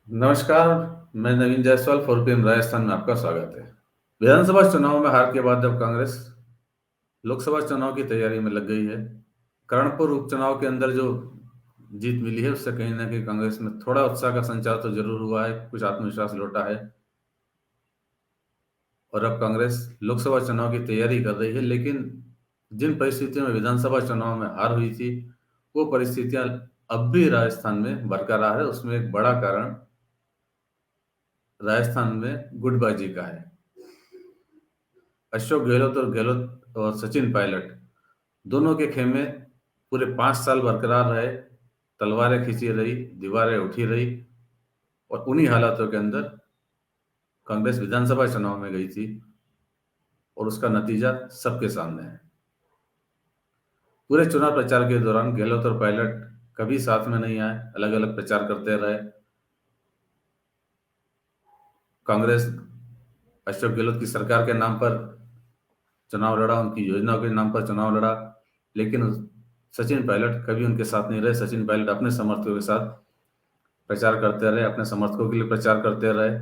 नमस्कार। मैं नवीन जायसवाल, 4PM राजस्थान में आपका स्वागत है। विधानसभा चुनाव में हार के बाद अब कांग्रेस लोकसभा चुनाव की तैयारी में लग गई है। कर्णपुर उपचुनाव के अंदर जो जीत मिली है उससे कहीं ना कहीं कांग्रेस में थोड़ा उत्साह का संचार तो जरूर हुआ है, कुछ आत्मविश्वास लौटा है और अब कांग्रेस लोकसभा चुनाव की तैयारी कर रही है। लेकिन जिन परिस्थितियों में विधानसभा चुनाव में हार हुई थी, वो परिस्थितियां अब भी राजस्थान में बरकरार है। उसमें एक बड़ा कारण राजस्थान में गुटबाजी का है। अशोक गहलोत और गहलोत और सचिन पायलट दोनों के खेमे पूरे 5 साल बरकरार रहे। तलवारें खींची रही, दीवारें उठी रही और उन्हीं हालातों के अंदर कांग्रेस विधानसभा चुनाव में गई थी और उसका नतीजा सबके सामने है। पूरे चुनाव प्रचार के दौरान गहलोत और पायलट कभी साथ में नहीं आए, अलग अलग प्रचार करते रहे। कांग्रेस अशोक गहलोत की सरकार के नाम पर चुनाव लड़ा, उनकी योजनाओं के नाम पर चुनाव लड़ा, लेकिन सचिन पायलट कभी उनके साथ नहीं रहे। सचिन पायलट अपने समर्थकों के साथ प्रचार करते रहे, अपने समर्थकों के लिए प्रचार करते रहे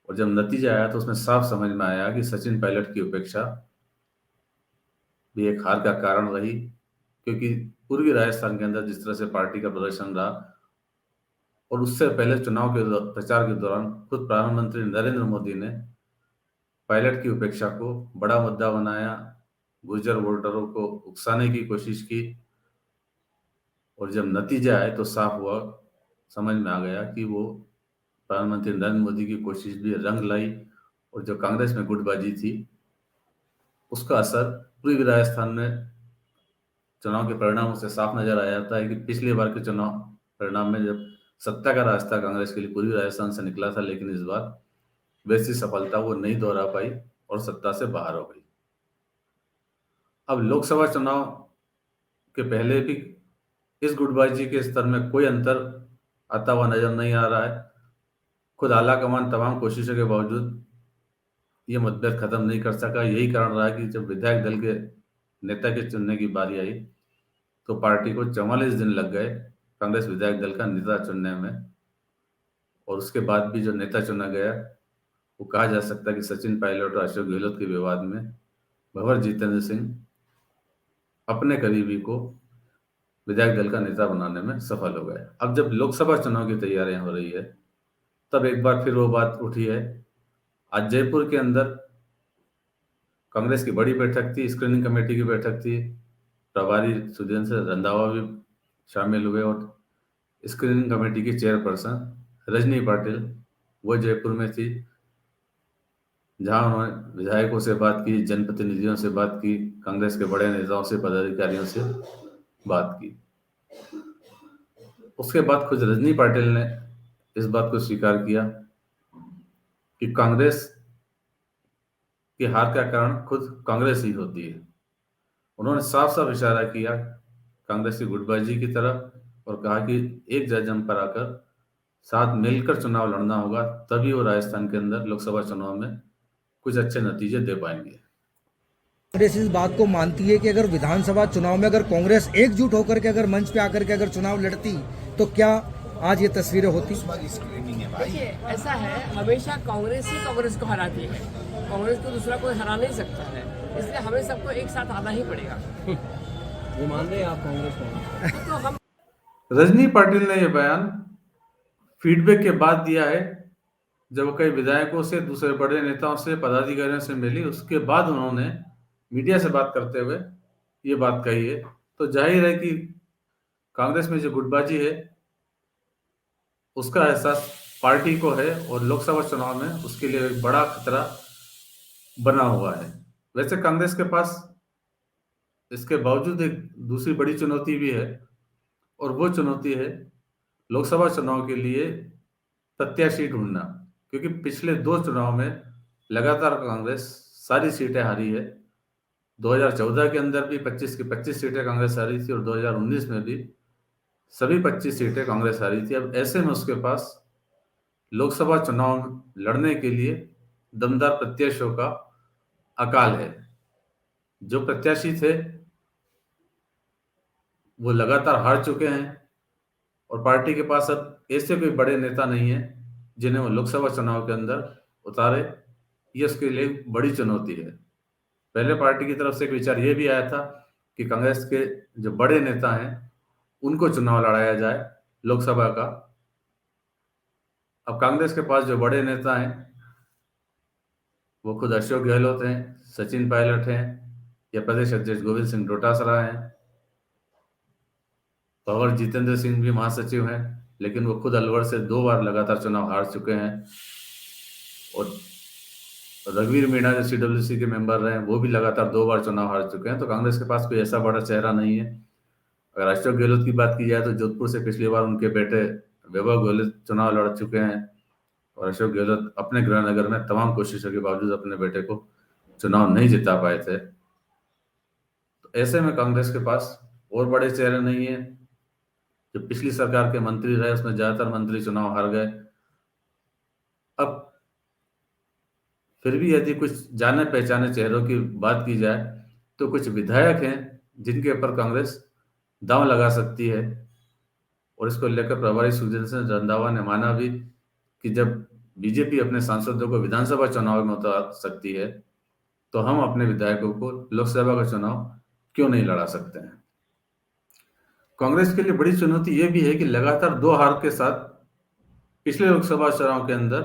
और जब नतीजा आया तो उसमें साफ समझ में आया कि सचिन पायलट की उपेक्षा भी एक हार का कारण रही। क्योंकि पूर्वी राजस्थान के अंदर जिस तरह से पार्टी का प्रदर्शन रहा और उससे पहले चुनाव के प्रचार के दौरान खुद प्रधानमंत्री नरेंद्र मोदी ने पायलट की उपेक्षा को बड़ा मुद्दा बनाया, गुर्जर वोटरों को उकसाने की कोशिश की और जब नतीजा आए तो साफ हुआ, समझ में आ गया कि वो प्रधानमंत्री नरेंद्र मोदी की कोशिश भी रंग लाई और जो कांग्रेस में गुटबाजी थी उसका असर पूर्वी राजस्थान में चुनाव के परिणामों से साफ नजर आ जाता है कि पिछली बार के चुनाव परिणाम में जब सत्ता का रास्ता कांग्रेस के लिए पूर्वी राजस्थान से निकला था, लेकिन इस बार वैसी सफलता वो नहीं दोहरा पाई और सत्ता से बाहर हो गई। अब लोकसभा चुनाव के पहले भी इस गुटबाजी के स्तर में कोई अंतर आता हुआ नजर नहीं आ रहा है। खुद आला कमान तमाम कोशिशों के बावजूद ये मतभेद खत्म नहीं कर सका। यही कारण रहा कि जब विधायक दल के नेता के चुनने की बारी आई तो पार्टी को 44 दिन लग गए कांग्रेस विधायक दल का नेता चुनने में और उसके बाद भी जो नेता चुना गया वो कहा जा सकता है कि सचिन पायलट और अशोक गहलोत के विवाद में भंवर जितेंद्र सिंह अपने करीबी को विधायक दल का नेता बनाने में सफल हो गए। अब जब लोकसभा चुनाव की तैयारियां हो रही है तब एक बार फिर वो बात उठी है। आज जयपुर के अंदर कांग्रेस की बड़ी बैठक थी, स्क्रीनिंग कमेटी की बैठक थी। प्रभारी सुधीर रंधावा भी शामिल हुए और स्क्रीनिंग कमेटी की चेयरपर्सन रजनी पाटिल वो जयपुर में थी, जहां उन्होंने विधायकों से बात की, जनप्रतिनिधियों से बात की, कांग्रेस के बड़े नेताओं से, पदाधिकारियों से बात की। उसके बाद खुद रजनी पाटिल ने इस बात को स्वीकार किया कि कांग्रेस की हार का कारण खुद कांग्रेस ही होती है। उन्होंने साफ साफ इशारा किया कांग्रेस की गुटबाजी की तरफ और कहा कि एक जजम पर आकर साथ मिलकर चुनाव लड़ना होगा, तभी वो राजस्थान के अंदर लोकसभा चुनाव में कुछ अच्छे नतीजे दे पाएंगे। कांग्रेस इस बात को मानती है कि अगर विधानसभा चुनाव में अगर कांग्रेस एकजुट होकर के अगर मंच पे आकर के अगर चुनाव लड़ती तो क्या आज ये तस्वीरें होती? देखिए, ऐसा है, हमेशा कांग्रेस ही कांग्रेस को हराती है। कांग्रेस को दूसरा कोई हरा नहीं सकता है, इसलिए हमें सबको एक साथ आना ही पड़ेगा। वो मान रहे हैं आप कांग्रेस को? तो हम रजनी पाटिल ने यह बयान फीडबैक के बाद दिया है, जब कई विधायकों से, दूसरे बड़े नेताओं से, पदाधिकारियों से मिली, उसके बाद उन्होंने मीडिया से बात करते हुए ये बात कही है। तो जाहिर है कि कांग्रेस में जो गुटबाजी है उसका एहसास पार्टी को है और लोकसभा चुनाव में उसके लिए एक बड़ा खतरा बना हुआ है। वैसे कांग्रेस के पास इसके बावजूद एक दूसरी बड़ी चुनौती भी है और वो चुनौती है लोकसभा चुनाव के लिए प्रत्याशी ढूंढना। क्योंकि पिछले 2 चुनाव में लगातार कांग्रेस सारी सीटें हारी है। 2014 के अंदर भी 25 की 25 सीटें कांग्रेस हारी थी और 2019 में भी सभी 25 सीटें कांग्रेस हारी थी। अब ऐसे में उसके पास लोकसभा चुनाव लड़ने के लिए दमदार प्रत्याशियों का अकाल है। जो प्रत्याशी थे वो लगातार हार चुके हैं और पार्टी के पास अब ऐसे कोई बड़े नेता नहीं है जिन्हें वो लोकसभा चुनाव के अंदर उतारे। ये उसके लिए बड़ी चुनौती है। पहले पार्टी की तरफ से एक विचार ये भी आया था कि कांग्रेस के जो बड़े नेता हैं उनको चुनाव लड़ाया जाए लोकसभा का। अब कांग्रेस के पास जो बड़े नेता हैं वो खुद अशोक गहलोत हैं, सचिन पायलट हैं, या प्रदेश अध्यक्ष गोविंद सिंह डोटासरा हैं, पवार जितेंद्र सिंह भी महासचिव हैं, लेकिन वो खुद अलवर से 2 बार लगातार चुनाव हार चुके हैं। और रघुवीर मीणा जो सीडब्ल्यूसी के मेंबर रहे हैं वो भी लगातार 2 बार चुनाव हार चुके हैं। तो कांग्रेस के पास कोई ऐसा बड़ा चेहरा नहीं है। अगर अशोक गहलोत की बात की जाए तो जोधपुर से पिछली बार उनके बेटे वैभव गहलोत चुनाव लड़ चुके हैं, और अशोक गहलोत अपने गृहनगर में तमाम कोशिशों के बावजूद अपने बेटे को चुनाव नहीं जिता पाए थे। तो ऐसे में कांग्रेस के पास और बड़े चेहरे नहीं है। जो पिछली सरकार के मंत्री रहे उसमें ज्यादातर मंत्री चुनाव हार गए। अब फिर भी यदि कुछ जाने पहचाने चेहरों की बात की जाए तो कुछ विधायक हैं जिनके ऊपर कांग्रेस दांव लगा सकती है, और इसको लेकर प्रभारी सुखदेव रंधावा ने माना भी कि जब बीजेपी अपने सांसदों को विधानसभा चुनाव में उतार सकती है तो हम अपने विधायकों को लोकसभा का चुनाव क्यों नहीं लड़ा सकते हैं। कांग्रेस के लिए बड़ी चुनौती यह भी है कि लगातार 2 हार के साथ पिछले लोकसभा चुनाव के अंदर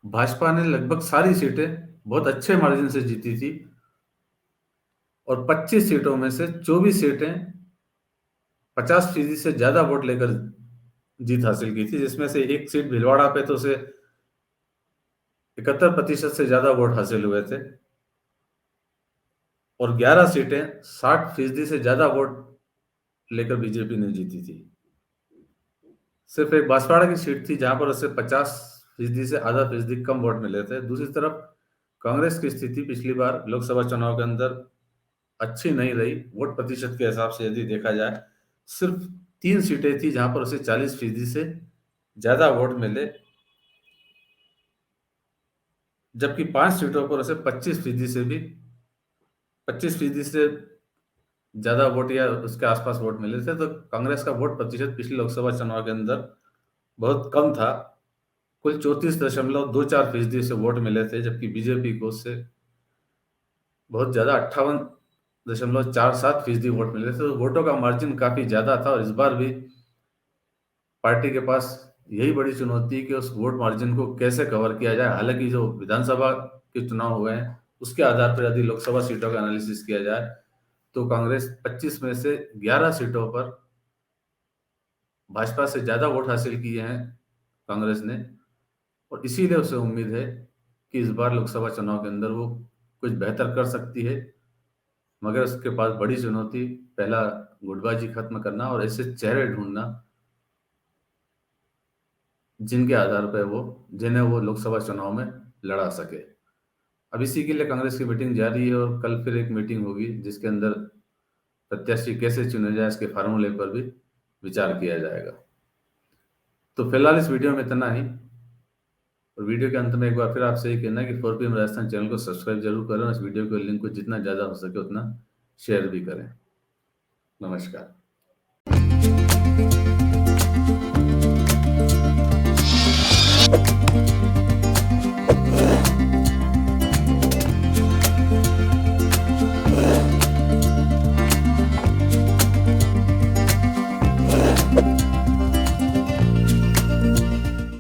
भाजपा ने लगभग सारी सीटें बहुत अच्छे मार्जिन से जीती थी, और 25 सीटों में से 24 सीटें 50% से ज्यादा वोट लेकर जीत हासिल की थी, जिसमें से एक सीट भीलवाड़ा पे तो उसे 71% से ज्यादा वोट हासिल हुए थे, और 11 सीटें 60% से ज्यादा वोट लेकर बीजेपी ने जीती थी। सिर्फ एक बांसवाड़ा की सीट थी जहां पर उसे 50% से आधा फीसदी कम वोट मिले थे। दूसरी तरफ कांग्रेस की स्थिति पिछली बार लोकसभा चुनाव के अंदर अच्छी नहीं रही। वोट प्रतिशत के हिसाब से यदि देखा जाए सिर्फ 3 सीटें थी जहां पर उसे 40% से ज्यादा वोट मिले, जबकि 5 सीटों पर उसे 25% से ज्यादा वोट या उसके आसपास वोट मिले थे। तो कांग्रेस का वोट प्रतिशत पिछले लोकसभा चुनाव के अंदर बहुत कम था। कुल 34.24% से वोट मिले थे, जबकि बीजेपी को उससे बहुत ज्यादा 58.47% वोट मिले थे। तो वोटों का मार्जिन काफी ज्यादा था, और इस बार भी पार्टी के पास यही बड़ी चुनौती है कि उस वोट मार्जिन को कैसे कवर किया जाए। हालांकि जो विधानसभा के चुनाव हुए हैं उसके आधार पर यदि लोकसभा सीटों का एनालिसिस किया जाए तो कांग्रेस 25 में से 11 सीटों पर भाजपा से ज्यादा वोट हासिल किए हैं कांग्रेस ने, और इसीलिए उसे उम्मीद है कि इस बार लोकसभा चुनाव के अंदर वो कुछ बेहतर कर सकती है। मगर उसके पास बड़ी चुनौती पहला गुटबाजी खत्म करना और ऐसे चेहरे ढूंढना जिनके आधार पर जिन्हें वो लोकसभा चुनाव में लड़ा सके। अब इसी के लिए कांग्रेस की मीटिंग जारी है, और कल फिर एक मीटिंग होगी जिसके अंदर प्रत्याशी कैसे चुने जाए इसके फार्मूले पर भी विचार किया जाएगा। तो फिलहाल इस वीडियो में इतना ही, और वीडियो के अंत में एक बार फिर आपसे ये कहना है कि 4PM राजस्थान चैनल को सब्सक्राइब जरूर करें, और इस वीडियो के लिंक को जितना ज़्यादा हो सके उतना शेयर भी करें। नमस्कार।